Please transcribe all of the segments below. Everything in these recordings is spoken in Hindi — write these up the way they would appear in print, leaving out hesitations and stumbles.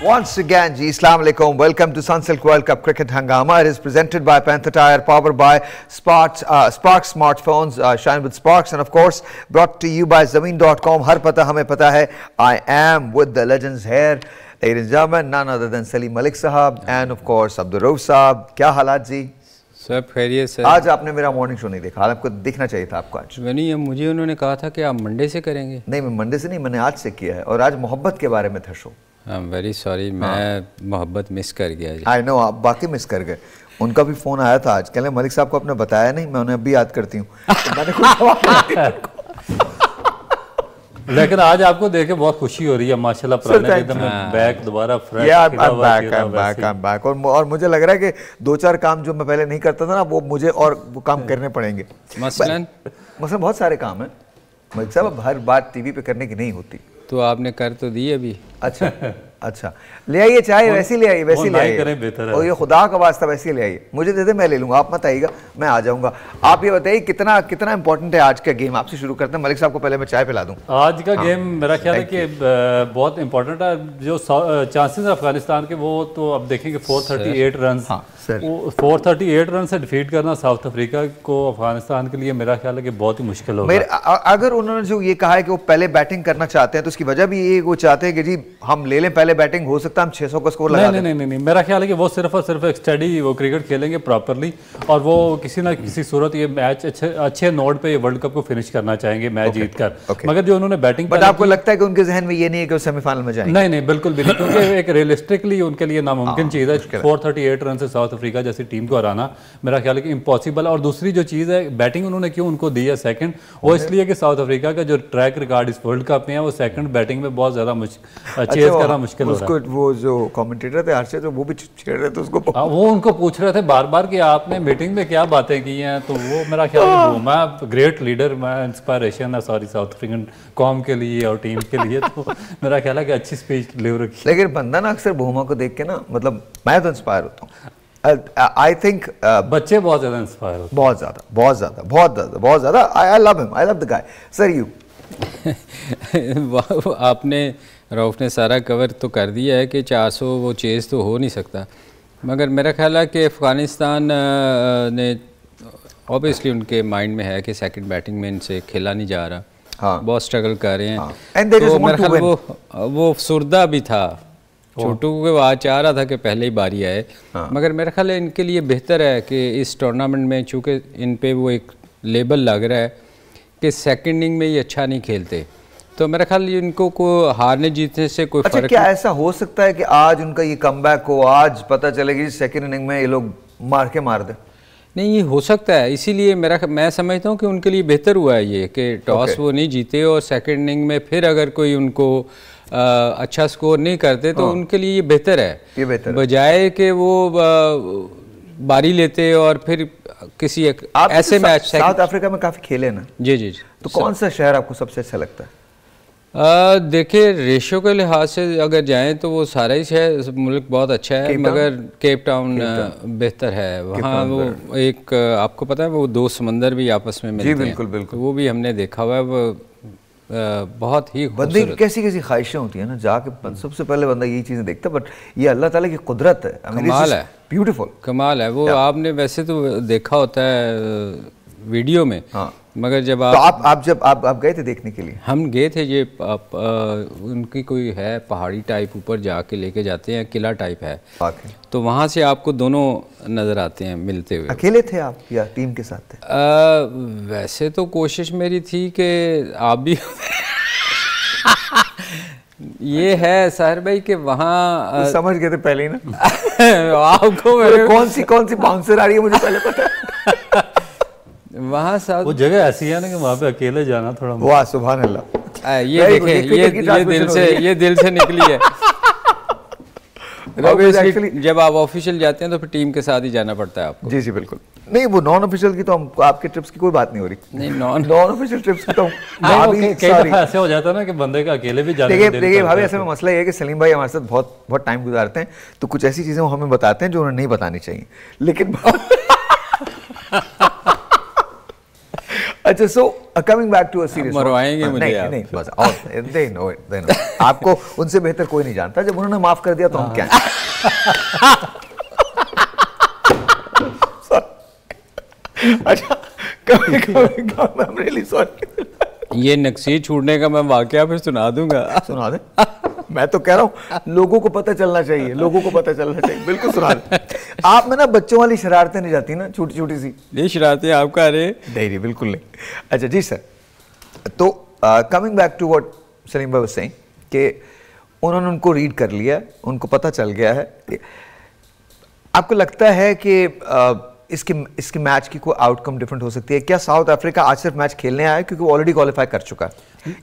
Once again, ji, Assalamu alaikum. Welcome to Sunsilk World Cup Cricket Hangama. It is presented by Panther Tire, powered by Sparks smartphones, shine with Sparks, and of course brought to you by Zameen.com. Har pata hame pata hai. I am with the legends here, ladies and gentlemen, none other than Salim Malik Sahab and of course Abdul Rauf Sahab. क्या हालात जी? सब खैरियत सर। आज आपने मेरा मॉर्निंग शो नहीं देखा, आपको दिखना चाहिए था आपको आज। नहीं, मुझे उन्होंने कहा था कि आप मंडे से करेंगे। नहीं, मैं मंडे से नहीं, मैंने आज से किया है और आज मोहब्बत के बारे में था show. I am very sorry, मैं मोहब्बत मिस कर गया। आई नो, आप बाकी मिस कर गए। उनका भी फ़ोन आया था आज, कह रहे मलिक साहब को आपने बताया नहीं, मैं उन्हें अभी याद करती हूँ। तो मैंने लेकिन आज आपको देखे बहुत खुशी हो रही है माशाल्लाह, पुराने एकदम बैक दोबारा फ्रेश। बैक और मुझे लग रहा है कि दो चार काम जो मैं पहले नहीं करता था ना, वो मुझे और वो काम करने पड़ेंगे। मसलन बहुत सारे काम हैं मलिक साहब, हर बात टीवी पे करने की नहीं होती। तो आपने कर तो दी अभी। अच्छा अच्छा, ले आइए चाय, वैसे ले आइए, वैसे ले आइए। और ये खुदा का वास्ता वैसे ले आइए, मुझे दे दे, मैं ले लूँगा, आप मत आइएगा, मैं आ जाऊँगा। आप ये बताइए कितना कितना इंपॉर्टेंट है आज का गेम। आपसे शुरू करते हैं, मलिक साहब को पहले मैं चाय पिला दूँ। आज का गेम मेरा ख्याल है कि बहुत इंपॉर्टेंट है। जो चांसेस अफगानिस्तान के, वो तो अब देखेंगे 438 रन, 438 रन से डिफीट करना साउथ अफ्रीका को अफगानिस्तान के लिए मेरा ख्याल है कि बहुत ही मुश्किल होगा। अगर उन्होंने जो ये कहा है कि वो पहले बैटिंग करना चाहते हैं, तो उसकी वजह भी ये वो चाहते हैं कि जी हम ले लें पहले बैटिंग, हो सकता है हम 600 का स्कोर लगा दें। नहीं, मेरा ख्याल है कि वो सिर्फ और सिर्फ एक स्टडी वो क्रिकेट खेलेंगे प्रॉपरली, और वो किसी ना किसी सूरत ये मैच अच्छे नोट पे वर्ल्ड कप को फिनिश करना चाहेंगे मैच जीत कर। मगर जो उन्होंने बैटिंग, बट आपको लगता है कि उनके जहन में ये नहीं है कि वो सेमीफाइनल में जाएंगे? नहीं, बिल्कुल भी नहीं, क्योंकि एक रियलिस्टिकली उनके लिए नामुमकिन चीज़ है 438 रन से साउथ अफ्रीका जैसी टीम को हराना। मेरा ख्याल है कि इम्पॉसिबल। और दूसरी जो चीज़ है, बैटिंग उन्होंने क्यों उनको दी है सेकंड, वो इसलिए कि साउथ अफ्रीका का जो ट्रैक रिकॉर्ड इस वर्ल्ड कप में है, वो सेकंड बैटिंग में बहुत ज़्यादा चेज करना मुश्किल हो रहा है। वो जो कमेंटेटर थे आरसे, तो वो भी छेड़ रहे थे उसको, वो उनको पूछ रहे थे बार बार कि आपने मीटिंग में क्या बातें की हैं। तो वो मेरा ख्याल है मैं ग्रेट लीडर, मैं इंस्पायरेशन है सारी साउथ अफ्रीकन कॉम के लिए और टीम के लिए। तो मेरा ख्याल है कि अच्छी स्पीच डिलीवर की। लेकिन बंदा ना अक्सर भूमा को देख के ना, मतलब मैं तो इंस्पायर होता हूँ। आई थिंक बच्चे बहुत ज़्यादा इंस्पायर होते हैं, बहुत ज़्यादा। I love him, I love the guy. Sir you आपने, रऊफ ने सारा कवर तो कर दिया है कि 400 वो चेज़ तो हो नहीं सकता। मगर मेरा ख्याल है कि अफ़गानिस्तान ने ऑब्वियसली उनके माइंड में है कि सेकंड बैटिंग में इनसे खेला नहीं जा रहा। हाँ, बहुत स्ट्रगल कर रहे हैं। तो मेरा ख्याल वो अफसुर्दा भी था, छोटू को आवाज़ चाह रहा था कि पहले ही बारी आए। मगर मेरा ख्याल है इनके लिए बेहतर है कि इस टूर्नामेंट में, चूँकि इन पे वो एक लेबल लग रहा है कि सेकंड इनिंग में ये अच्छा नहीं खेलते, तो मेरा ख्याल इनको को हारने जीतने से कोई फर्क। क्या ऐसा हो सकता है कि आज उनका ये कमबैक हो, आज पता चलेगी सेकंड इनिंग में ये लोग मार दे? नहीं, ये हो सकता है। इसीलिए मैं समझता हूँ कि उनके लिए बेहतर हुआ है ये कि टॉस वो नहीं जीते, और सेकंड इनिंग में फिर अगर कोई उनको अच्छा स्कोर नहीं करते तो उनके लिए ये बेहतर है, ये बेहतर बजाय कि वो बारी लेते और फिर किसी ऐसे मैच। साउथ अफ्रीका में काफ़ी खेले ना? जी। तो कौन सा शहर आपको सबसे अच्छा लगता है? देखिए, रेशो के लिहाज से अगर जाएं तो वो सारा ही शहर, मुल्क बहुत अच्छा है, मगर केप टाउन बेहतर है। वहाँ वो एक आपको पता है वो दो समंदर भी आपस में मिलते हैं। बिल्कुल। वो भी हमने देखा हुआ है, वो बहुत ही बंदे की कैसी ख्वाहिशें होती है ना, जाके सबसे पहले बंदा यही चीज़ें देखता है। बट ये अल्लाह ताला की कुदरत है, कमाल है, ब्यूटीफुल कमाल है। वो आपने वैसे तो देखा होता है वीडियो में। हाँ, मगर जब आप गए थे देखने के लिए? हम गए थे, ये उनकी कोई है पहाड़ी टाइप, ऊपर जाके लेके जाते हैं, किला टाइप है, तो वहाँ से आपको दोनों नज़र आते हैं मिलते हुए। अकेले थे आप या टीम के साथ थे? वैसे तो कोशिश मेरी थी कि आप भी ये है साहिर भाई कि वहाँ समझ गए थे पहले ही ना आपको कौन सी बाउंसर आ रही है मुझे पहले पता है। वहाँ साथ वो जगह ऐसी है ना कि वहाँ पे अकेले जाना थोड़ा। वाह, सुभान अल्लाह। ये देखें, ये दिल से निकली है। जब आप ऑफिशियल जाते हैं तो फिर टीम के साथ ही जाना पड़ता है आपको। जी बिल्कुल। नहीं, वो नॉन ऑफिशियल की तो हम आपके ट्रिप्स की कोई बात नहीं हो रही। नहीं, नॉन ऑफिशियल ट्रिप्स की तो ऐसे हो जाता है ना कि बंदे का अकेले भी जाने। देखिए भाभी, ऐसे में मसला ये है कि सलीम भाई हमारे साथ बहुत टाइम गुजारते हैं, तो कुछ ऐसी चीजें वो हमें बताते हैं जो उन्हें नहीं बतानी चाहिए। लेकिन अच्छा, so coming back to a serious, मरवाएंगे मुझे आप। नहीं बस, और दे नो इट, आपको उनसे बेहतर कोई नहीं जानता, जब उन्होंने माफ कर दिया तो हम क्या हैं। अच्छा, I'm really sorry. ये नक्शी छूटने का मैं वाकया फिर सुना दूंगा। सुना दे, मैं तो कह रहा हूँ लोगों को पता चलना चाहिए, लोगों को पता चलना चाहिए, बिल्कुल सुना दे। आप में ना बच्चों वाली शरारतें नहीं जाती ना, छोटी छोटी सी। ये शरारतें आपका, अरे नहीं बिल्कुल नहीं। अच्छा जी सर, तो coming back to what Salim भाई वाज सेइंग कि उन्होंने उनको रीड कर लिया, उनको पता चल गया है। आपको लगता है कि इसके मैच की कोई आउटकम डिफरेंट हो सकती है क्या? साउथ अफ्रीका आज सिर्फ मैच खेलने आया क्योंकि वो ऑलरेडी क्वालिफाई कर चुका है,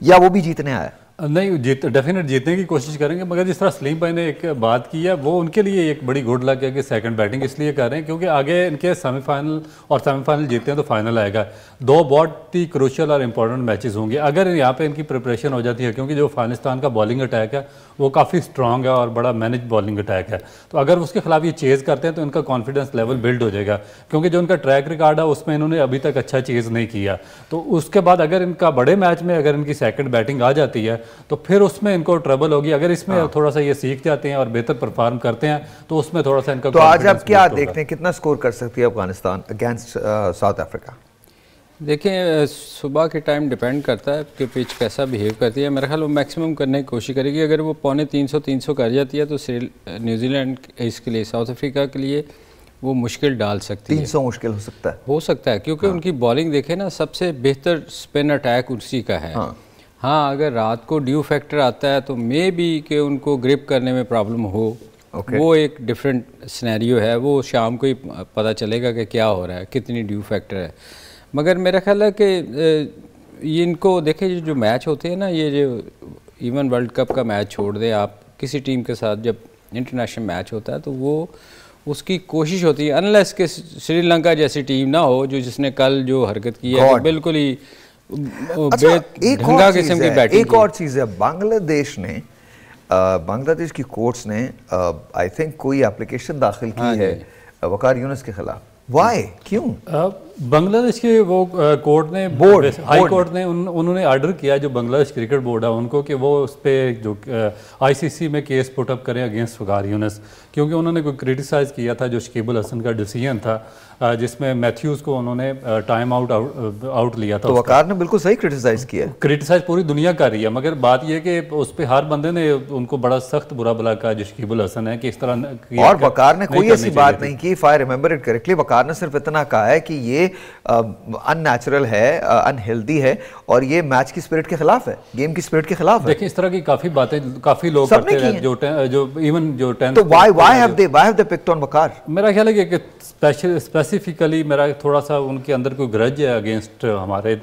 या वो भी जीतने आया? नहीं, डेफिनेट जीतने की कोशिश करेंगे, मगर जिस तरह सलीम भाई ने एक बात की है वो उनके लिए एक बड़ी गुड लक है कि सेकंड बैटिंग इसलिए कर रहे हैं क्योंकि आगे इनके सेमीफाइनल, और सेमीफाइनल जीतते हैं तो फाइनल आएगा। दो बहुत ही क्रूशियल और इंपॉर्टेंट मैचेस होंगे अगर यहाँ पे इनकी प्रिपरेशन हो जाती है, क्योंकि जो अफगानिस्तान का बॉलिंग अटैक है वो काफ़ी स्ट्रॉन्ग है और बड़ा मैनेज बॉलिंग अटैक है। तो अगर उसके खिलाफ ये चेज़ करते हैं तो इनका कॉन्फिडेंस लेवल बिल्ड हो जाएगा, क्योंकि जो उनका ट्रैक रिकॉर्ड है उसमें इन्होंने अभी तक अच्छा चेज़ नहीं किया। तो उसके बाद अगर इनका बड़े मैच में अगर इनकी सेकंड बैटिंग आ जाती है तो फिर उसमें इनको ट्रबल होगी। अगर इसमें थोड़ा सा ये सीख जाते हैं और बेहतर परफॉर्म करते हैं तो उसमें थोड़ा सा इनका। तो आज आप क्या देखते हैं, कितना स्कोर कर सकती है अफगानिस्तान अगेंस्ट साउथ अफ्रीका? देखें, सुबह के टाइम डिपेंड करता है कि पिच कैसा बिहेव करती है। मेरा ख्याल वो मैक्सिमम करने की कोशिश करेगी। अगर वो 350 कर जाती है तो न्यूजीलैंड इसके लिए, साउथ अफ्रीका के लिए वो मुश्किल डाल सकती है। 300 मुश्किल हो सकता है क्योंकि उनकी बॉलिंग देखें ना, सबसे बेहतर स्पिन अटैक उसी का है। हाँ, अगर रात को ड्यू फैक्टर आता है तो मे बी कि उनको ग्रिप करने में प्रॉब्लम हो। वो एक डिफरेंट सिनेरियो है, वो शाम को ही पता चलेगा कि क्या हो रहा है, कितनी ड्यू फैक्टर है। मगर मेरा ख्याल है कि ये इनको देखें, जो मैच होते हैं ना, ये जो इवन वर्ल्ड कप का मैच छोड़ दें आप, किसी टीम के साथ जब इंटरनेशनल मैच होता है तो वो उसकी कोशिश होती है, अनलेस कि श्रीलंका जैसी टीम ना हो जो जिसने कल जो हरकत की है तो बिल्कुल ही ढंगा किस्म की बैटिंग। एक और चीज़ है, बांग्लादेश की कोर्ट्स ने आई थिंक कोई एप्लीकेशन दाखिल की है वकार यूनुस के खिलाफ। वाई, क्यों? बांग्लादेश के वो कोर्ट ने, हाई कोर्ट ने उन्होंने ऑर्डर किया जो बांग्लादेश क्रिकेट बोर्ड है उनको कि वो उस पर जो आईसीसी में केस पुटअप करें अगेंस्ट वकार यूनुस, क्योंकि उन्होंने कोई क्रिटिसाइज़ किया था जो शकीबुल हसन का डिसीजन था जिसमें मैथ्यूज़ को उन्होंने टाइम आउट लिया था। तो वकार ने बिल्कुल सही क्रिटिसाइज किया। क्रिटिसाइज पूरी दुनिया कर रही है, मगर बात यह कि उस पर हर बंदे ने उनको बड़ा सख्त बुरा भला कहा जो शकीबुल हसन है कि इस तरह। और वकार ने कोई ऐसी बात नहीं की, if I remember it correctly, Waqar ने सिर्फ इतना कहा है कि ये अननेचुरल है, अनहेल्दी है और ये मैच की स्पिरिट के खिलाफ है, गेम की स्पिरिट के खिलाफ है। देखिए, इस तरह की काफी बातें काफी लोग करते हैं जो इवन जो 10th। तो why have they picked on वकार? मेरा ख्याल है कि स्पेसिफिकली मेरा थोड़ा सा उनके अंदर कोई ग्रज है अगेंस्ट हमारे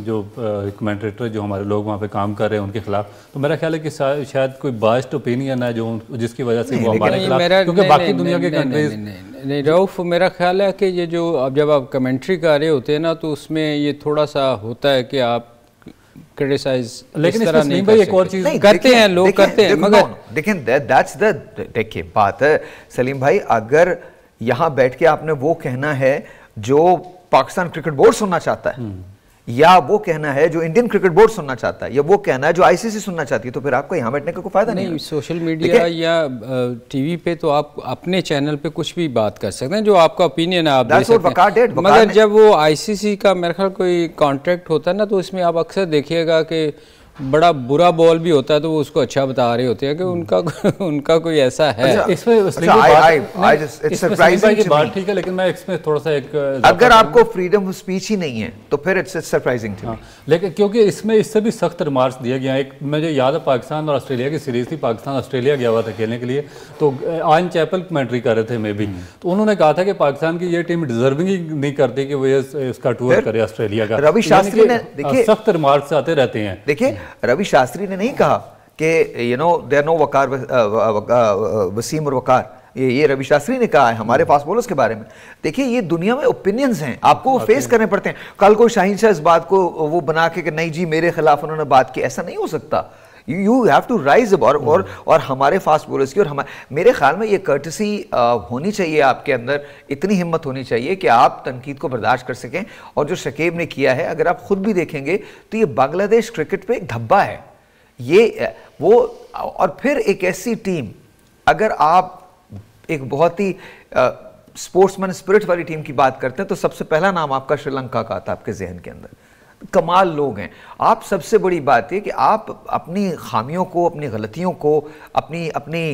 जो कमेंटेटर जो हमारे लोग वहाँ पे काम कर रहे हैं उनके खिलाफ। तो मेरा ख्याल है कि शायद कोई बायस्ड ओपिनियन है जो जिसकी वजह से वो हमारे खिलाफ, क्योंकि बाकी दुनिया के कंट्रीज। नहीं रऊफ, मेरा ख्याल है कि ये जो अब जब आप कमेंट्री कर रहे होते हैं ना तो उसमें ये थोड़ा सा होता है कि आप क्रिटिसाइज, लेकिन इस तरह नहीं भाई, एक और चीज करते हैं लोग, करते हैं, मगर लेकिन दैट्स द, देखिए बात है सलीम भाई, अगर यहाँ बैठ के आपने वो कहना है जो पाकिस्तान क्रिकेट बोर्ड सुनना चाहता है, या वो कहना है जो इंडियन क्रिकेट बोर्ड सुनना चाहता है, या वो कहना है जो आईसीसी सुनना चाहती है, तो फिर आपको यहाँ बैठने का कोई फायदा नहीं। सोशल मीडिया या टीवी पे तो आप अपने चैनल पे कुछ भी बात कर सकते हैं, जो आपका ओपिनियन है आप दे सकते हैं। मगर जब वो आईसीसी का मेरे ख्याल कोई कॉन्ट्रैक्ट होता है ना तो इसमें आप अक्सर देखिएगा कि बड़ा बुरा बॉल भी होता है तो वो उसको अच्छा बता रहे होते हैं कि उनका कोई ऐसा है। बात ठीक है, लेकिन मैं इसमें थोड़ा सा एक, अगर आपको फ्रीडम ऑफ स्पीच ही नहीं है तो फिर इट्स सरप्राइजिंग टू मी। लेकिन क्योंकि इसमें इससे भी सख्त रिमार्क्स दिया गया। एक मुझे याद है पाकिस्तान और ऑस्ट्रेलिया की सीरीज थी, पाकिस्तान ऑस्ट्रेलिया गया हुआ था खेलने के लिए, तो आयन चैपल कमेंट्री कर रहे थे मे भी, तो उन्होंने कहा था कि पाकिस्तान की ये टीम डिजर्विंग ही नहीं करती कि वो इसका टूर करे ऑस्ट्रेलिया का। रवि शास्त्री ने, देखिए, सख्त रिमार्क्स आते रहते हैं। देखिए, रवि शास्त्री ने नहीं कहा कि यू नो देयर नो वकार वसीम और वकार, ये रवि शास्त्री ने कहा है हमारे फास्ट बॉलर्स के बारे में। देखिए, ये दुनिया में ओपिनियंस हैं, आपको फेस करने पड़ते हैं। कल को शाहीन शाह इस बात को वो बना के कि नहीं जी मेरे खिलाफ उन्होंने बात की, ऐसा नहीं हो सकता। यू हैव टू राइज अब। और हमारे फास्ट बॉलर्स की और मेरे ख्याल में ये कर्टसी होनी चाहिए आपके अंदर, इतनी हिम्मत होनी चाहिए कि आप तनकीद को बर्दाश्त कर सकें। और जो शकीब ने किया है, अगर आप खुद भी देखेंगे तो ये बांग्लादेश क्रिकेट पे एक धब्बा है ये वो। और फिर एक ऐसी टीम, अगर आप एक बहुत ही स्पोर्ट्समैन स्पिरिट वाली टीम की बात करते हैं तो सबसे पहला नाम आपका श्रीलंका का आता है आपके जहन के अंदर। कमाल लोग हैं आप। सबसे बड़ी बात यह कि आप अपनी खामियों को, अपनी गलतियों को, अपनी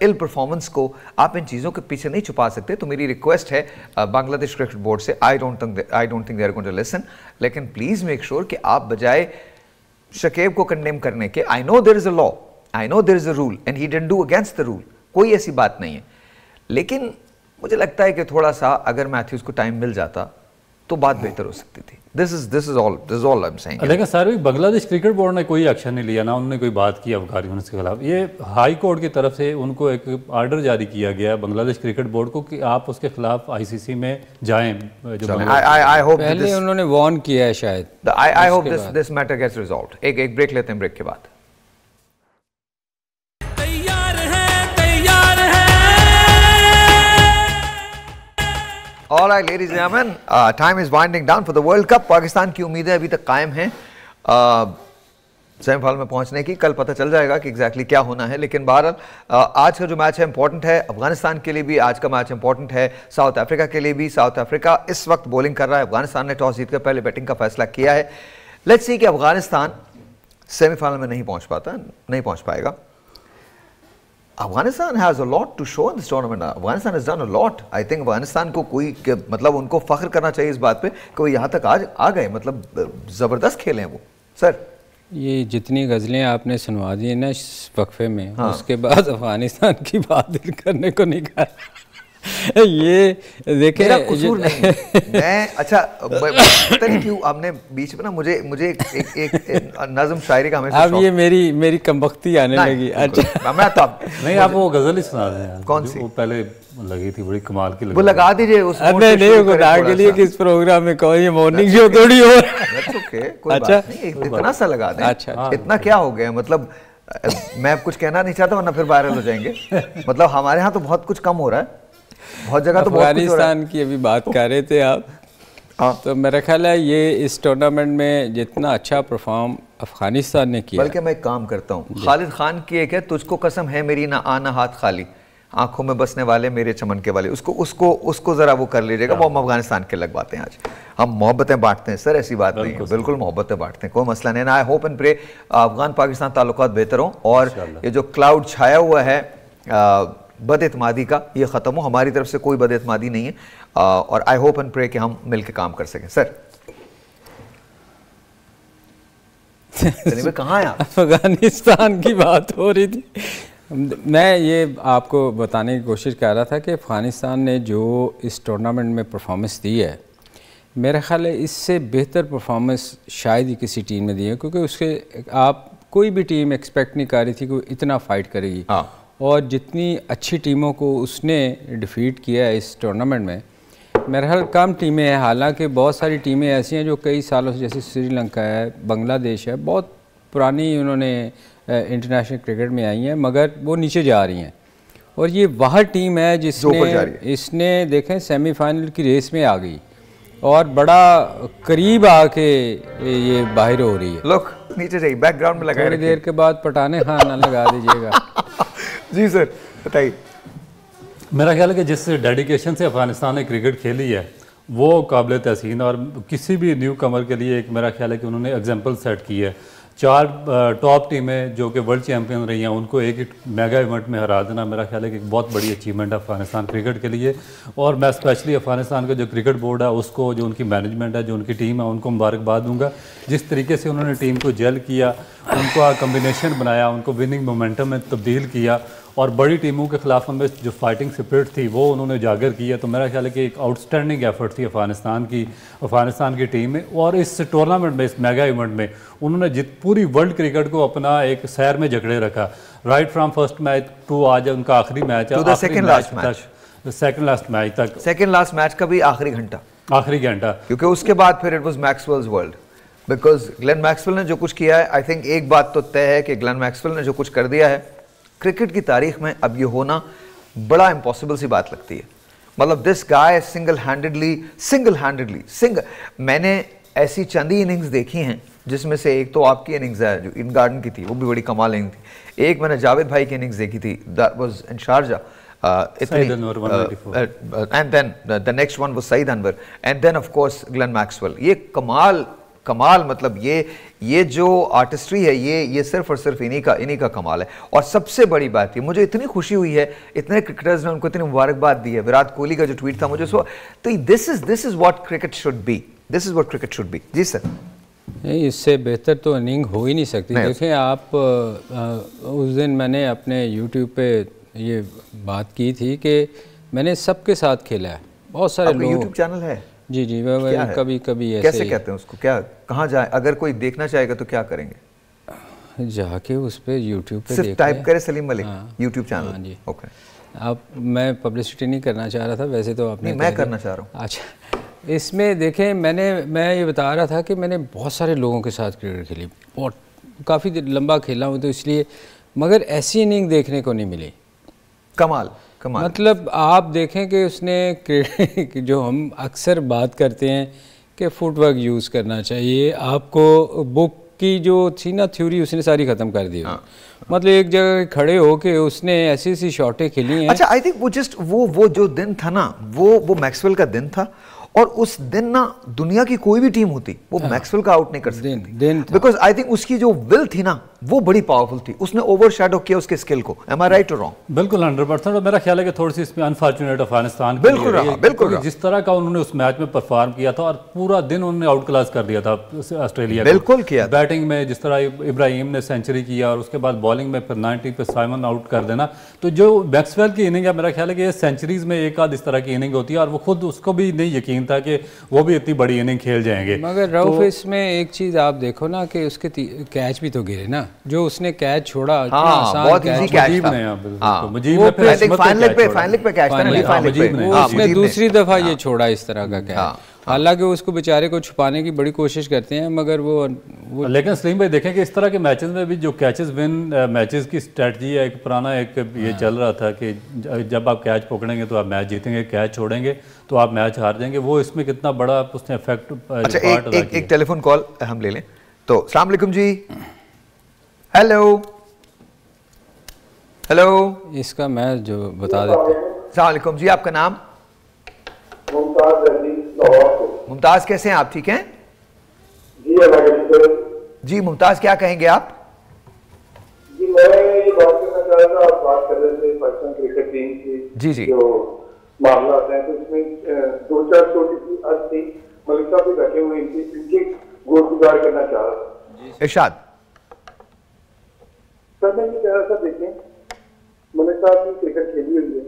इल परफॉर्मेंस को आप इन चीज़ों के पीछे नहीं छुपा सकते। तो मेरी रिक्वेस्ट है बांग्लादेश क्रिकेट बोर्ड से, I don't think they are going to listen, लेकिन प्लीज़ मेक श्योर कि आप बजाय शकीब को कंडेम करने के, I know there is a law, I know there is a rule and he didn't do against the rule, कोई ऐसी बात नहीं है, लेकिन मुझे लगता है कि थोड़ा सा अगर मैथ्यूज को टाइम मिल जाता तो बात बेहतर हो सकती थी। This is all I'm saying। लेकिन सर बांग्लादेश क्रिकेट बोर्ड ने कोई एक्शन नहीं लिया ना, उन्होंने कोई बात की अफगानी के खिलाफ। ये हाई कोर्ट की तरफ से उनको एक आर्डर जारी किया गया बांग्लादेश क्रिकेट बोर्ड को कि आप उसके खिलाफ आईसीसी में जाएं। जो I hope पहले उन्होंने वार्न किया है शायद। I hope this matter gets resolved। एक ब्रेक लेते हैं, ब्रेक के बाद। All right, ladies and gentlemen, time is winding down for the World Cup। Pakistan की उम्मीदें अभी तक कायम हैं सेमीफाइनल में पहुंचने की। कल पता चल जाएगा कि एग्जैक्टली क्या होना है, लेकिन बहरहाल आज का जो मैच है इंपॉर्टेंट है। अफगानिस्तान के लिए भी आज का मैच इंपॉर्टेंट है, साउथ अफ्रीका के लिए भी। साउथ अफ्रीका इस वक्त बॉलिंग कर रहा है, अफगानिस्तान ने टॉस जीतकर पहले बैटिंग का फैसला किया है। लेट्स सी कि अफगानिस्तान सेमीफाइनल में नहीं पहुंच पाएगा। Afghanistan has a lot to show in this tournament। Afghanistan has done a lot। I think Afghanistan को मतलब उनको फख्र करना चाहिए इस बात पे कि वो यहाँ तक आज आ गए, मतलब ज़बरदस्त खेले हैं वो। सर ये जितनी गज़लें आपने सुनवा दी है ना इस वक्फे में, हाँ। उसके बाद अफगानिस्तान की बात दिल करने को नहीं कहा। ये देखे कसूर नहीं मैं अच्छा पता नहीं क्यों आपने बीच में ना मुझे एक नज़म शायरी का हमेशा अब ये मेरी कमबख्ती आने लगी। अच्छा मैं तो नहीं, आप वो गजल ही सुना दें। कौन सी? वो पहले लगी थी, बड़ी कमाल की लगी। वो लगा दीजिए उस नहीं खुदा के लिए कि इस प्रोग्राम में कोई ये मॉर्निंग शो थोड़ी हो। अच्छा इतना सा लगा दें। अच्छा इतना क्या हो गया, मतलब मैं कुछ कहना नहीं चाहता वरना फिर वायरल हो जाएंगे। मतलब हमारे यहाँ तो बहुत कुछ कम हो रहा है, बहुत जगह तो अफगानिस्तान की अभी बात कर रहे थे आप। हाँ। तो मेरा ख्याल है ये इस टूर्नामेंट में जितना अच्छा परफॉर्म अफगानिस्तान ने किया, बल्कि मैं एक काम करता हूँ, खालिद खान की एक है, तुझको कसम है मेरी ना आना हाथ खाली, आंखों में बसने वाले मेरे चमन के वाले, उसको जरा वो कर लीजिएगा। वो हम अफगानिस्तान के लग बातें, आज हम मोहब्बतें बांटते हैं सर, ऐसी बात नहीं है, बिल्कुल मोहब्बतें बांटते हैं, कोई मसला नहीं। I hope and pray Afghan Pakistan ताल्लुकात बेहतर हों और ये जो क्लाउड छाया हुआ है बदएतमादी का, ये ख़त्म हो। हमारी तरफ से कोई बदएतमादी नहीं है और आई होप एंड प्रे कि हम मिलकर काम कर सकें। सर कहाँ हैं? अफगानिस्तान की बात हो रही थी। मैं ये आपको बताने की कोशिश कर रहा था कि अफ़गानिस्तान ने जो इस टूर्नामेंट में परफॉर्मेंस दी है, मेरा ख्याल है इससे बेहतर परफॉर्मेंस शायद ही किसी टीम ने दी है, क्योंकि उसके आप कोई भी टीम एक्सपेक्ट नहीं कर रही थी कि इतना फ़ाइट करेगी। हाँ। और जितनी अच्छी टीमों को उसने डिफ़ीट किया है इस टूर्नामेंट में, मेरा ख्याल कम टीमें हैं। हालांकि बहुत सारी टीमें ऐसी हैं जो कई सालों से, जैसे श्रीलंका है, बांग्लादेश है, बहुत पुरानी उन्होंने इंटरनेशनल क्रिकेट में आई हैं, मगर वो नीचे जा रही हैं। और ये वह टीम है इसने देखें सेमीफाइनल की रेस में आ गई और बड़ा करीब आके ये बाहर हो रही है। लोग नीचे जाइए, बैकग्राउंड में लगा, थोड़ी देर के बाद पटाने खाना लगा दीजिएगा। जी सर बताइए। मेरा ख्याल है कि जिस डेडिकेशन से अफगानिस्तान ने क्रिकेट खेली है वो काबिल तहसीन, और किसी भी न्यू कमर के लिए एक मेरा ख्याल है कि उन्होंने एग्जाम्पल सेट की है। 4 टॉप टीमें जो कि वर्ल्ड चैम्पियन रही हैं उनको एक मेगा इवेंट में हरा देना, मेरा ख्याल है कि एक बहुत बड़ी अचीवमेंट है अफगानिस्तान क्रिकेट के लिए। और मैं स्पेशली अफगानिस्तान का जो क्रिकेट बोर्ड है उसको, जो उनकी मैनेजमेंट है, जो उनकी टीम है, उनको मुबारकबाद दूंगा। जिस तरीके से उन्होंने टीम को जेल किया, उनको कम्बिनेशन बनाया, उनको विनिंग मोमेंटम में तब्दील किया और बड़ी टीमों के खिलाफ हमें जो फाइटिंग स्पिरिट थी वो उन्होंने उजागर किया। तो मेरा ख्याल है कि एक आउटस्टैंडिंग एफर्ट थी अफगानिस्तान की टीम में। और इस टूर्नामेंट में, इस मेगा इवेंट में उन्होंने पूरी वर्ल्ड क्रिकेट को अपना एक सैर में जकड़े रखा, right from first match to आज उनका आखिरी मैच है, सेकंड लास्ट मैच का भी आखिरी घंटा, क्योंकि उसके बाद फिर it was Maxwell's world, because Glenn Maxwell ने जो कुछ किया है, आई थिंक एक बात तो तय है कि ग्लेन मैक्सवेल ने जो कुछ कर दिया है क्रिकेट की तारीख में, अब ये होना बड़ा इम्पॉसिबल सी बात लगती है। मतलब दिस गाय सिंगल हैंडेडली मैंने ऐसी चंद ही इनिंग्स देखी हैं जिसमें से एक तो आपकी इनिंग्स है जो इन गार्डन की थी, वो भी बड़ी कमाल इनिंग थी। एक मैंने जावेद भाई की इनिंग्स देखी थी, that was in Sharjah, and then the next one was Saeed Anwar, and then of course Glenn Maxwell। ये कमाल मतलब ये जो आर्टिस्ट्री है ये सिर्फ और सिर्फ इन्हीं का कमाल है। और सबसे बड़ी बात ये, मुझे इतनी खुशी हुई है, इतने क्रिकेटर्स ने उनको इतनी मुबारकबाद दी है। विराट कोहली का जो ट्वीट था मुझे तो this is what cricket should be, this is what cricket should be. जी सर। नहीं, इससे बेहतर तो इनिंग हो ही नहीं सकती। देखें आप, उस दिन मैंने अपने YouTube पे ये बात की थी कि मैंने सबके साथ खेला है, बहुत सारे लोग। YouTube चैनल है? जी, कभी ऐसे कैसे कहते हैं उसको, क्या कहाँ जाए, अगर कोई देखना चाहेगा तो क्या करेंगे? जाके उस पे YouTube पे सिर्फ टाइप करें सलीम मलिक YouTube चैनल। हाँ जी, ओके। अब मैं पब्लिसिटी नहीं करना चाह रहा था, वैसे तो आपने मैं करना चाह रहा हूँ। अच्छा, इसमें देखें मैं ये बता रहा था कि मैंने बहुत सारे लोगों के साथ क्रिकेट खेली, बहुत काफ़ी लंबा खेला हूँ, तो इसलिए, मगर ऐसी इनिंग देखने को नहीं मिली। कमाल मतलब आप देखें कि उसने जो हम अक्सर बात करते हैं कि फुटवर्क यूज़ करना चाहिए, आपको बुक की जो थी ना थ्योरी, उसने सारी ख़त्म कर दी। मतलब एक जगह खड़े हो के उसने ऐसी शॉटें खेली हैं। अच्छा, आई थिंक वो जो दिन था ना, वो मैक्सवेल का दिन था, और उस दिन ना दुनिया की कोई भी टीम होती वो मैक्सवेल का आउट नहीं कर सकती, बिकॉज आई थिंक उसकी जो विल थी ना वो बड़ी पावरफुल थी, उसने ओवरशैडो किया उसके स्किल को। एम आई राइट और रॉन्ग? बिल्कुल 100%। और मेरा ख्याल है कि थोड़ी सी इसमें अनफॉर्चुनेट अफगानिस्तान बिल्कुल जिस तरह का उन्होंने उस मैच में परफॉर्म किया था, और पूरा दिन उन्होंने आउट क्लास कर दिया था ऑस्ट्रेलिया को। बिल्कुल किया। बैटिंग में जिस तरह इब्राहिम ने सेंचुरी किया, और उसके बाद बॉलिंग में फिर 90 पे साइमन आउट कर देना, तो जो मैक्सवेल की इनिंग है, मेरा ख्याल है कि सेंचुरीज में एक आध इस तरह की इनिंग होती है, और वो खुद उसको भी नहीं यकीन था कि वो भी इतनी बड़ी इनिंग खेल जाएंगे। मगर रऊफ, इसमें एक चीज आप देखो ना कि उसके कैच भी तो गिरे ना, जो उसने कैच छोड़ा, बहुत इजी कैच था। मुजीब ने फाइनल पे कैच था ना, उसने दूसरी दफा ये छोड़ा इस तरह का कैच। हालांकि उसको बेचारे को छुपाने की बड़ी कोशिश करते हैं, मगर वो लेकिन सलीम भाई देखें कि इस तरह के मैचेस में भी जो कैचेस विन मैचेस की स्ट्रेटजी है, एक पुराना ये चल रहा था कि जब आप कैच पकड़ेंगे तो आप मैच जीतेंगे, कैच छोड़ेंगे तो आप मैच हार जाएंगे। वो इसमें कितना बड़ा उसने इफेक्ट। अच्छा, एक टेलीफोन कॉल हम ले लें तो। अस्सलाम वालेकुम जी। हेलो, इसका मैं जो बता देता हूँ। अस्सलाम वालेकुम जी, आपका नाम? मुमताज, कैसे हैं आप? ठीक हैं जी। मुमताज, क्या कहेंगे आप? जी, मैं ये बात करना चाह रहा था, आप बात कर रहे थे पाकिस्तान क्रिकेट टीम की जी जो मामला है, तो इसमें 2-4 छोटी सी अर्ज थी, मलिक साहब भी बैठे हुए, इनकी गुजारिश करना चाह रहा था। इरशाद सर, मैं ये कह रहा था, देखें मलिक साहब ने क्रिकेट खेली हुई है,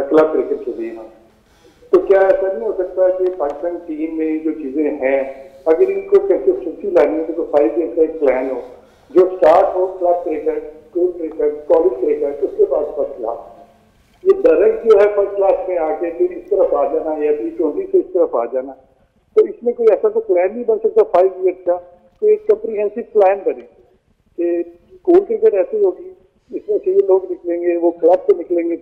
क्लब क्रिकेट खेली है, तो क्या ऐसा नहीं हो सकता कि पाकिस्तान टीम में जो चीजें हैं, अगर इनको कंसिस्टेंसी लानी है तो 5 ईयर का एक प्लान हो, जो स्टार्ट हो club cricket, school cricket, college cricket, उसके बाद फर्स्ट क्लास। ये डायरेक्ट जो है फर्स्ट क्लास में आके फिर इस तरफ आ जाना या T20 से इस तरफ आ जाना, तो इसमें कोई ऐसा कोई प्लान नहीं बन सकता 5 ईयर का? तो एक कम्प्रीहेंसिव प्लान बने कि स्कूल क्रिकेट ऐसी होगी, इसमें से ये लोग निकलेंगे, वो क्लब से निकलेंगे,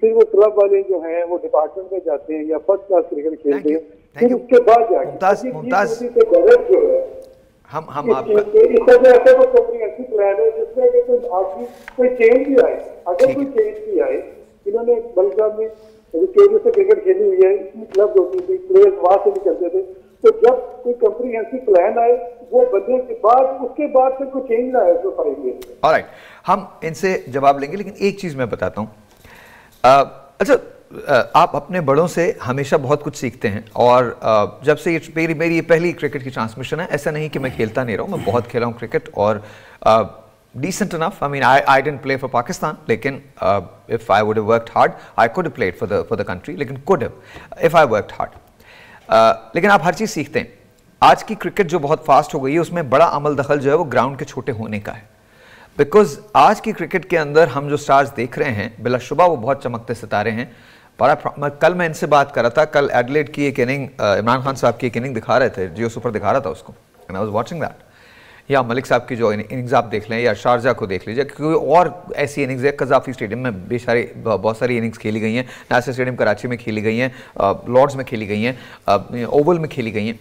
फिर वो क्लब वाले जो हैं वो डिपार्टमेंट में जाते हैं या फर्स्ट क्लास क्रिकेट खेलते हैं, फिर उसके बाद जाके मुमताज जो है हम आपका इस तरह ऐसा कोई कम्प्रीहेंसिव प्लान है जिसमें कि कोई चेंज भी आए, अगर कोई चेंज भी आए। इन्होंने मलिक साहब ने से क्रिकेट खेली हुई है, इसमें क्लब होती थी, प्लेयर्स वहां से निकलते थे, तो जब कोई कम्प्रीहेंसिव प्लान आए वो बनने के बाद उसके बाद फिर कोई चेंज ना आए तो 5 ईयर। ऑलराइट, हम इनसे जवाब लेंगे, लेकिन एक चीज मैं बताता हूँ। अच्छा, आप अपने बड़ों से हमेशा बहुत कुछ सीखते हैं, और जब से मेरी ये पहली क्रिकेट की ट्रांसमिशन है, ऐसा नहीं कि मैं खेलता नहीं रहा हूँ, मैं बहुत खेला हूँ क्रिकेट, और decent enough. I mean, I didn't play for Pakistan, लेकिन if I would have worked hard, I could have played for the country, लेकिन could have if I worked hard. लेकिन आप हर चीज़ सीखते हैं। आज की क्रिकेट जो बहुत फास्ट हो गई है, उसमें बड़ा अमल दखल जो है वो ग्राउंड के छोटे होने का है, बिकॉज आज की क्रिकेट के अंदर हम जो स्टार्स देख रहे हैं, बिलाशुबा वो बहुत चमकते सितारे हैं। कल मैं इनसे बात कर रहा था, कल एडलेड की एक इनिंग, इमरान खान साहब की एक इनिंग दिखा रहे थे, जियो सुपर दिखा रहा था उसको, and I was watching that. या मलिक साहब की जो इनिंग्स आप देख लें, या शारजा को देख लीजिए, कोई और ऐसी इनिंग्स है, कज़ाफ़ी स्टेडियम में बहुत सारी इनिंग्स खेली गई हैं, नासिर स्टेडियम कराची में खेली गई हैं, लॉर्ड्स में खेली गई हैं, ओवल में खेली गई हैं।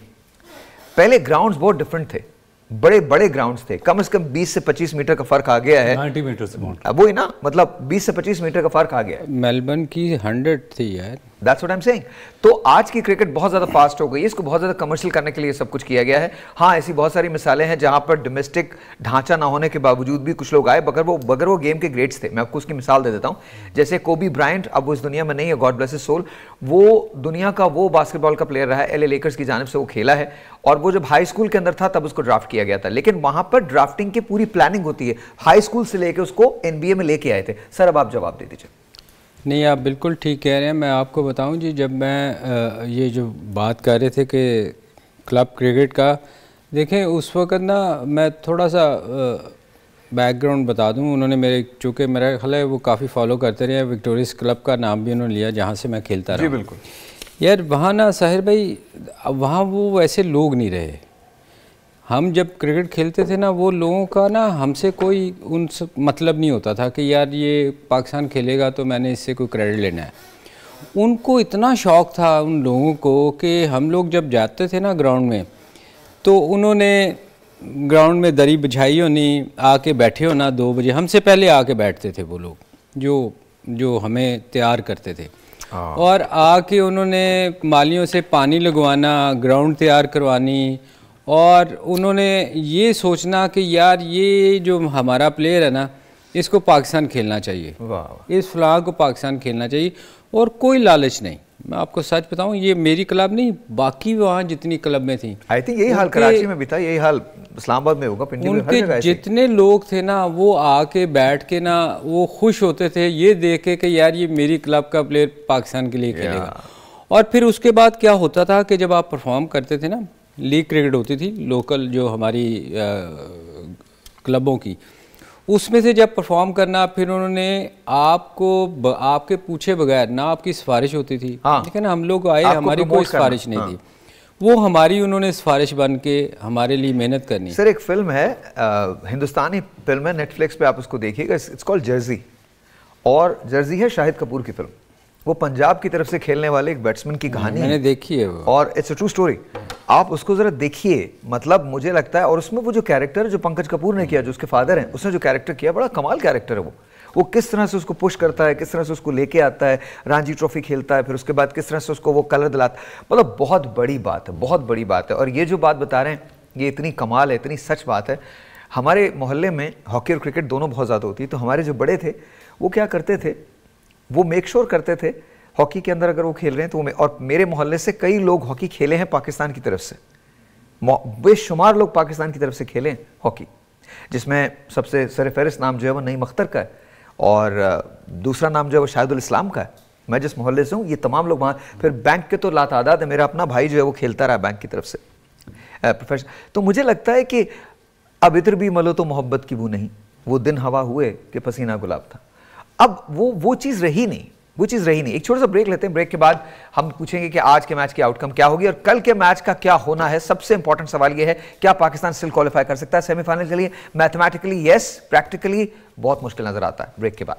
पहले ग्राउंड्स बहुत डिफरेंट थे, बड़े बड़े ग्राउंड्स थे, कम से कम 20 से 25 मीटर का फर्क आ गया है। 90 मीटर से वो ही ना, मतलब 20 से 25 मीटर का फर्क आ गया है। मेलबर्न की 100 थी यार। That's what I'm saying। तो आज की क्रिकेट बहुत ज़्यादा फास्ट हो गई है, इसको बहुत ज़्यादा कमर्शियल करने के लिए सब कुछ किया गया है। हाँ, ऐसी बहुत सारी मिसालें हैं जहाँ पर डोमेस्टिक ढांचा ना होने के बावजूद भी कुछ लोग आए, बगैर वो गेम के ग्रेट्स थे। मैं आपको उसकी मिसाल दे देता हूँ, जैसे कोबी ब्रायंट, अब वो इस दुनिया में नहीं है, गॉड ब्लेस हिज सोल। वो दुनिया का वो बास्केटबॉल का प्लेयर रहा है, LA लेकर्स की जानिब से वो खेला है, और वो जब हाई स्कूल के अंदर था तब उसको ड्राफ्ट किया गया था। लेकिन वहाँ पर ड्राफ्टिंग की पूरी प्लानिंग होती है, हाई स्कूल से लेकर उसको NBA में लेके आए थे। सर अब आप जवाब दे दीजिए। नहीं, आप बिल्कुल ठीक कह रहे हैं। मैं आपको बताऊं जी, जब मैं ये जो बात कर रहे थे कि क्लब क्रिकेट का, देखें उस वक़्त ना, मैं थोड़ा सा बैकग्राउंड बता दूं। उन्होंने मेरे, चूँकि मेरा ख्याल है वो काफ़ी फॉलो करते रहे, विक्टोरियस क्लब का नाम भी उन्होंने लिया जहाँ से मैं खेलता रहा। जी बिल्कुल यार, वहाँ ना साहिर भाई, वहाँ वो वैसे लोग नहीं रहे। हम जब क्रिकेट खेलते थे ना, वो लोगों का ना हमसे कोई उनसे मतलब नहीं होता था कि यार ये पाकिस्तान खेलेगा तो मैंने इससे कोई क्रेडिट लेना है। उनको इतना शौक़ था उन लोगों को कि हम लोग जब जाते थे ना ग्राउंड में, तो उन्होंने ग्राउंड में दरी बिछाई होनी, आके बैठे होना 2 बजे, हमसे पहले आके बैठते थे वो लोग जो हमें तैयार करते थे। और आके उन्होंने मालियों से पानी लगवाना, ग्राउंड तैयार करवानी, और उन्होंने ये सोचना कि यार ये जो हमारा प्लेयर है ना, इसको पाकिस्तान खेलना चाहिए, इस फलां को पाकिस्तान खेलना चाहिए, और कोई लालच नहीं। मैं आपको सच बताऊं, ये मेरी क्लब नहीं, बाकी वहाँ जितनी क्लब में थी, आई थिंक यही हाल कराची में भी था, यही हाल इस्लामाबाद में होगा, पिंडी में, हर जगह ऐसे। जितने लोग थे ना, वो आके बैठ के ना, वो खुश होते थे ये देख के कि यार ये मेरी क्लब का प्लेयर पाकिस्तान के लिए खेलेगा। और फिर उसके बाद क्या होता था कि जब आप परफॉर्म करते थे ना, लीग क्रिकेट होती थी लोकल जो हमारी क्लबों की, उसमें से जब परफॉर्म करना, फिर उन्होंने आपको आपके पूछे बगैर ना, आपकी सिफारिश होती थी। लेकिन हम लोग आए, हमारी कोई सिफारिश नहीं थी, वो हमारी उन्होंने सिफारिश बन के हमारे लिए मेहनत करनी। सर एक फिल्म है, हिंदुस्तानी फिल्म है, नेटफ्लिक्स पे आप उसको देखिएगा, इट्स कॉल्ड जर्सी, और जर्सी है शाहिद कपूर की फिल्म। वो पंजाब की तरफ से खेलने वाले एक बैट्समैन की कहानी मैंने देखी है वो, और इट्स अ ट्रू स्टोरी। आप उसको जरा देखिए, मतलब मुझे लगता है, और उसमें वो जो कैरेक्टर जो पंकज कपूर ने किया, जो उसके फादर हैं, उसने जो कैरेक्टर किया, बड़ा कमाल कैरेक्टर है वो किस तरह से उसको पुश करता है, किस तरह से उसको लेके आता है, रणजी ट्रॉफी खेलता है, फिर उसके बाद किस तरह से उसको वो कलर दिलाता है। मतलब बहुत बड़ी बात है, बहुत बड़ी बात है। और ये जो बात बता रहे हैं, ये इतनी कमाल है, इतनी सच बात है। हमारे मोहल्ले में हॉकी और क्रिकेट दोनों बहुत ज़्यादा होती है, तो हमारे जो बड़े थे वो क्या करते थे, वो मेक श्योर करते थे हॉकी के अंदर अगर वो खेल रहे हैं तो वो, और मेरे मोहल्ले से कई लोग हॉकी खेले हैं पाकिस्तान की तरफ से, बेशुमार लोग पाकिस्तान की तरफ से खेले हॉकी, जिसमें सबसे सरफहरिस्त नाम जो है वो नईम अख्तर का है, और दूसरा नाम जो है वो शाहिदुल इस्लाम का है। मैं जिस मोहल्ले से हूँ, ये तमाम लोग वहाँ, फिर बैंक के तो लातादाद है, मेरा अपना भाई जो है वो खेलता रहा बैंक की तरफ से प्रोफेशनल। तो मुझे लगता है कि अब इधर भी मलो तो मोहब्बत की बू नहीं, वो दिन हवा हुए कि पसीना गुलाब था। अब वो चीज़ रही नहीं, वो चीज़ रही नहीं। एक छोटा सा ब्रेक लेते हैं, ब्रेक के बाद हम पूछेंगे कि आज के मैच की आउटकम क्या होगी और कल के मैच का क्या होना है। सबसे इंपॉर्टेंट सवाल ये है, क्या पाकिस्तान स्टिल क्वालिफाई कर सकता है सेमीफाइनल के लिए? मैथमेटिकली यस, प्रैक्टिकली बहुत मुश्किल नजर आता है। ब्रेक के बाद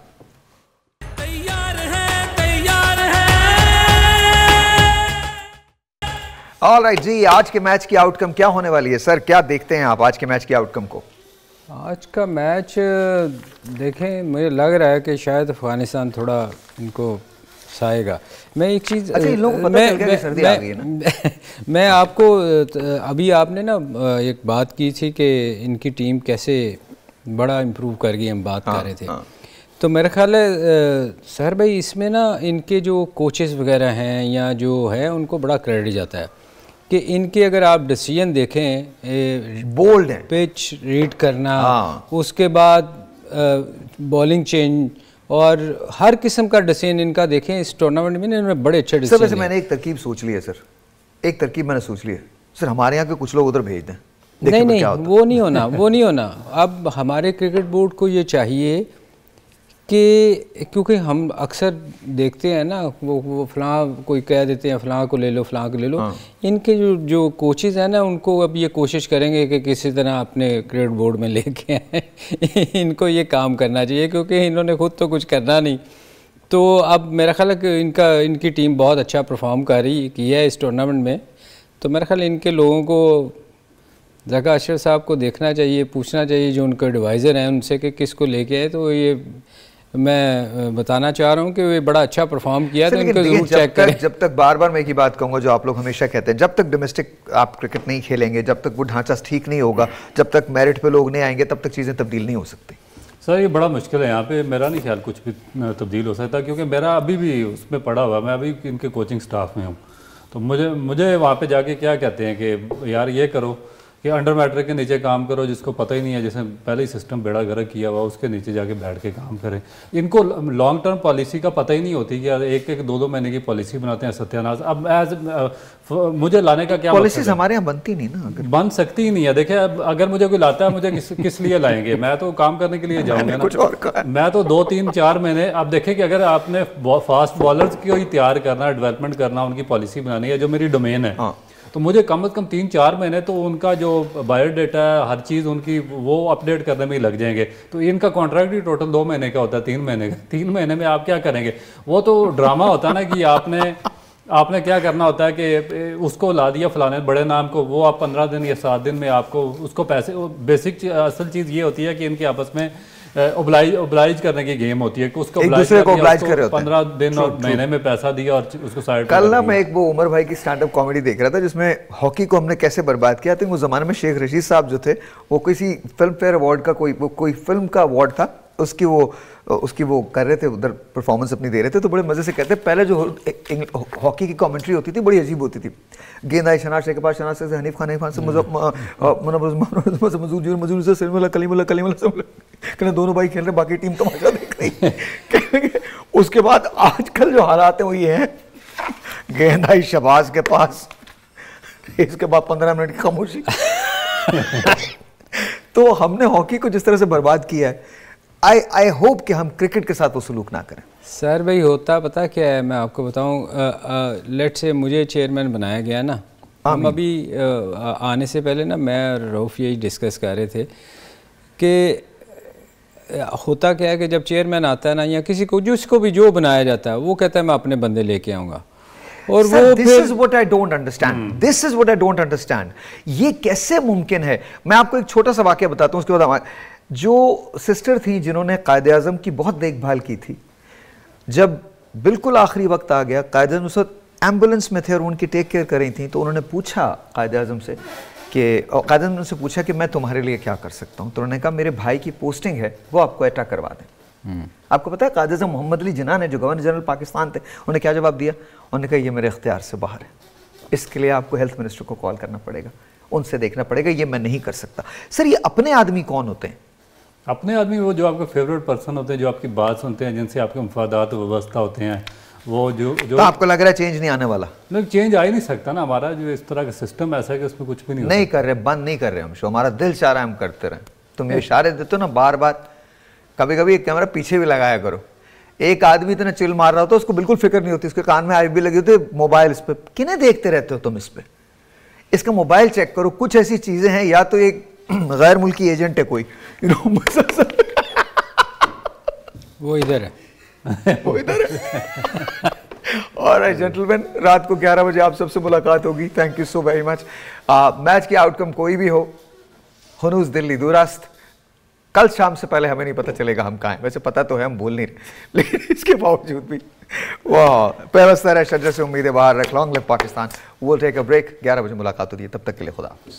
ऑलराइट जी, आज के मैच की आउटकम क्या होने वाली है? सर क्या देखते हैं आप आज के मैच की आउटकम को? आज का मैच देखें, मुझे लग रहा है कि शायद अफगानिस्तान थोड़ा इनको साएगा। मैं एक चीज़, अच्छा, इन लोगों को पता चल गया कि सर्दी आ गई है ना? मैं आपको अभी आपने ना एक बात की थी कि इनकी टीम कैसे बड़ा इम्प्रूव कर गई, हम बात कर रहे थे। तो मेरा ख्याल है सर भाई, इसमें ना इनके जो कोचेस वगैरह हैं या जो है, उनको बड़ा क्रेडिट जाता है कि इनके अगर आप डिसीजन देखें, बोल्ड है, पिच रीड करना, उसके बाद बॉलिंग चेंज और हर किस्म का डिसीजन इनका देखें इस टूर्नामेंट में इन्होंने बड़े अच्छे डिसीजन। सर वैसे मैंने एक तरकीब सोच ली है सर, एक तरकीब मैंने सोच ली है सर, हमारे यहाँ के कुछ लोग उधर भेज दें। नहीं, वो नहीं होना, वो नहीं होना। अब हमारे क्रिकेट बोर्ड को ये चाहिए कि क्योंकि हम अक्सर देखते हैं ना, वो फ़लाँ कोई कह देते हैं फ़लाँ को ले लो, फ़लाँ को ले लो। इनके जो कोचेज़ हैं ना, उनको अब ये कोशिश करेंगे कि किसी तरह अपने क्रिकेट बोर्ड में लेके आए। इनको ये काम करना चाहिए क्योंकि इन्होंने खुद तो कुछ करना नहीं। तो अब मेरा ख्याल है कि इनकी टीम बहुत अच्छा परफॉर्म की है इस टूर्नामेंट में। तो मेरा ख्याल इनके लोगों को ज़का अशरफ साहब को देखना चाहिए, पूछना चाहिए जो उनके एडवाइज़र हैं उनसे कि किसको लेके आए। तो ये मैं बताना चाह रहा हूँ कि वे बड़ा अच्छा परफॉर्म किया, तो इनको ज़रूर चेक करें। जब तक बार बार मैं एक ही बात कहूँगा जो आप लोग हमेशा कहते हैं, जब तक डोमेस्टिक आप क्रिकेट नहीं खेलेंगे, जब तक वो ढांचा ठीक नहीं होगा, जब तक मेरिट पे लोग नहीं आएंगे, तब तक चीज़ें तब्दील नहीं हो सकती। सर ये बड़ा मुश्किल है यहाँ पे, मेरा नहीं ख्याल कुछ भी तब्दील हो सकता, क्योंकि मेरा अभी भी उसमें पड़ा हुआ, मैं अभी इनके कोचिंग स्टाफ में हूँ। तो मुझे वहाँ पे जाके क्या कहते हैं कि यार ये करो कि अंडर मैट्रिक के नीचे काम करो, जिसको पता ही नहीं है, जिसने पहले ही सिस्टम बेड़ा गर्क किया हुआ, उसके नीचे जाके बैठ के काम करें। इनको लॉन्ग टर्म पॉलिसी का पता ही नहीं होती कि यार एक एक 2-2 महीने की पॉलिसी बनाते हैं सत्यानाश। अब मुझे लाने का क्या, पॉलिसीज हमारे यहाँ बनती नहीं ना, अगर बन सकती ही नहीं है। देखिए अब अगर मुझे कोई लाता है, मुझे किस लिए लाएंगे? मैं तो काम करने के लिए जाऊँगा ना। मैं तो 2-3-4 महीने, आप देखें कि अगर आपने फास्ट बॉलर्स को ही तैयार करना, डेवलपमेंट करना, उनकी पॉलिसी बनानी है, जो मेरी डोमेन है, तो मुझे कम से कम 3-4 महीने तो उनका जो बायोडाटा है, हर चीज़ उनकी वो अपडेट करने में ही लग जाएंगे। तो इनका कॉन्ट्रैक्ट ही टोटल 2 महीने का होता है, 3 महीने का। 3 महीने में आप क्या करेंगे? वो तो ड्रामा होता है ना कि आपने क्या करना होता है कि उसको ला दिया फलाने बड़े नाम को, वो आप 15 दिन या 7 दिन में आपको उसको पैसे, बेसिक असल चीज़ ये होती है कि इनके आपस में ओब्लाइज करने की गेम होती है कि उसको दूसरे को ओब्लाइज कर रहे होते हैं। 15 दिन और महीने में पैसा दिया और उसको साइड। कल ना मैं एक वो उमर भाई की स्टैंड अप कॉमेडी देख रहा था जिसमें हॉकी को हमने कैसे बर्बाद किया। तो उस जमाने में शेख रशीद साहब जो थे, वो किसी फिल्म फेयर अवार्ड का कोई फिल्म का अवार्ड था, उसकी वो कर रहे थे, उधर परफॉर्मेंस अपनी दे रहे थे। तो बड़े मजे से कहते हैं, पहले जो हॉकी की कमेंट्री होती थी बड़ी अजीब होती थी। गेंद आई शनाज शेख के पास, शनाज से हनीफ खान से मजूर से सलीमुल्लाह कलीमुल्लाह कहने दोनों भाई खेल रहे, बाकी टीम तमाशा देख रही। उसके बाद आजकल जो हालात हैं वो ये हैं, गेंद आई शहबाज के पास, इसके बाद 15 मिनट की खामोशी। तो हमने हॉकी को जिस तरह से बर्बाद किया है, आई होप कि हम क्रिकेट के साथ वो सलूक ना करें। सर भाई होता पता क्या है, मैं आपको बताऊं, लेट से मुझे चेयरमैन बनाया गया ना, हम अभी आने से पहले ना मैं और रऊफ यही डिस्कस कर रहे थे कि होता क्या है कि जब चेयरमैन आता है ना, या किसी को जिसको भी जो बनाया जाता है, वो कहता है मैं अपने बंदे लेके आऊँगा। और Sir, वो this is what I don't understand. This is what I don't understand. ये कैसे मुमकिन है? मैं आपको एक छोटा सा वाकया बताता हूँ, उसके बाद जो सिस्टर थी जिन्होंने कायदे आज़म की बहुत देखभाल की थी, जब बिल्कुल आखिरी वक्त आ गया, कायदे आज़म उस वक्त एम्बुलेंस में थे और उनकी टेक केयर कर रही थी, तो उन्होंने पूछा कायदे आज़म से कि कायदे आज़म से पूछा कि मैं तुम्हारे लिए क्या कर सकता हूँ। तो उन्होंने कहा मेरे भाई की पोस्टिंग है, वो आपको एटा करवा दें। आपको पता है कायदे आज़म मोहम्मद अली जिन्ना ने, जो गवर्नर जनरल पाकिस्तान थे, उन्होंने क्या जवाब दिया? उन्होंने कहा ये मेरे इख्तियार से बाहर है, इसके लिए आपको हेल्थ मिनिस्टर को कॉल करना पड़ेगा, उनसे देखना पड़ेगा, ये मैं नहीं कर सकता। सर ये अपने आदमी कौन होते हैं? अपने आदमी वो जो आपके फेवरेट पर्सन होते हैं, जो आपकी बात सुनते हैं, जिनसे आपके मफादात व्यवस्था होते हैं, वो जो तो आपको लग रहा है चेंज नहीं आने वाला? नहीं, चेंज आ ही नहीं सकता ना। हमारा जो इस तरह का सिस्टम ऐसा है कि उसमें कुछ भी नहीं कर रहे, बंद नहीं कर रहे हम शो, हमारा दिल चाह रहा है हम करते रहें। तुम ये इशारे देते हो ना बार बार, कभी कभी एक कैमरा पीछे भी लगाया करो। एक आदमी इतना चिल मार रहा होता है, उसको बिल्कुल फिक्र नहीं होती, उसके कान में आईबी लगी होती है, मोबाइल इस पे किन्हें देखते रहते हो तुम? इस पे इसका मोबाइल चेक करो, कुछ ऐसी चीजें हैं, या तो एक गैर मुल्की एजेंट है कोई, वो इधर है वो इधर है। और जेंटलमैन, रात को 11 बजे आप सबसे मुलाकात होगी। Thank you so very much. Match की आउटकम कोई भी हो, हुनूस दिल्ली दुरास्त, कल शाम से पहले हमें नहीं पता चलेगा हम कहाँ हैं। वैसे पता तो है, हम भूल नहीं रहे, लेकिन इसके बावजूद भी वाह, पहला स्तर है शजर से उम्मीदें बाहर रख। Long live Pakistan. वो टेक अ ब्रेक, 11 बजे मुलाकात होती है, तब तक के लिए खुदा हाफिज़।